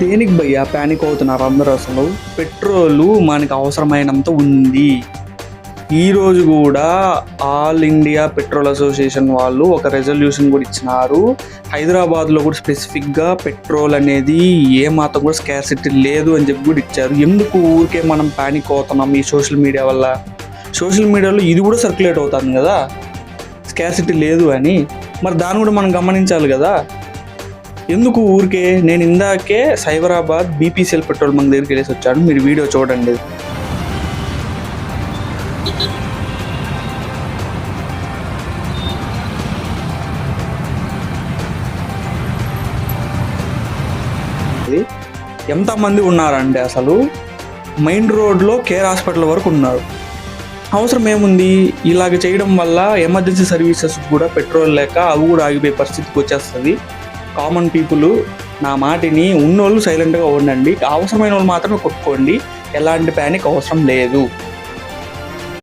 దేనికి భయ్యా ప్యానిక్ అవుతున్నారు అందరూ? అసలు పెట్రోలు మనకు అవసరమైనంత ఉంది. ఈరోజు కూడా ఆల్ ఇండియా పెట్రోల్ అసోసియేషన్ వాళ్ళు ఒక రెజల్యూషన్ కూడా ఇచ్చినారు. హైదరాబాద్లో కూడా స్పెసిఫిక్గా పెట్రోల్ అనేది ఏమాత్రం కూడా స్కార్సిటీ లేదు అని చెప్పి కూడా ఇచ్చారు. ఎందుకు ఊరికే మనం ప్యానిక్ అవుతున్నాం ఈ సోషల్ మీడియా వల్ల? సోషల్ మీడియాలో ఇది కూడా సర్క్యులేట్ అవుతుంది కదా స్కార్సిటీ లేదు అని. మరి దాన్ని కూడా మనం గమనించాలి కదా. ఎందుకు ఊరికే? నేను ఇందాకే సైబరాబాద్ బీపీసీఎల్ పెట్రోల్ బంక్ దగ్గరికి వెళ్ళేసి వచ్చాను. మీరు వీడియో చూడండి. ఎంతమంది ఉన్నారంటే అసలు మెయిన్ రోడ్లో కేర్ హాస్పిటల్ వరకు ఉన్నారు. అవసరం ఏముంది? ఇలాగ చేయడం వల్ల ఎమర్జెన్సీ సర్వీసెస్ కూడా పెట్రోల్ లేక అవి కూడా ఆగిపోయే పరిస్థితికి వచ్చేస్తుంది. కామన్ పీపుల్ నా మాటిని ఉన్నోళ్ళు సైలెంట్గా ఉండండి. అవసరమైన వాళ్ళు మాత్రమే కొట్టుకోండి. ఎలాంటి ప్యానిక్ అవసరం లేదు.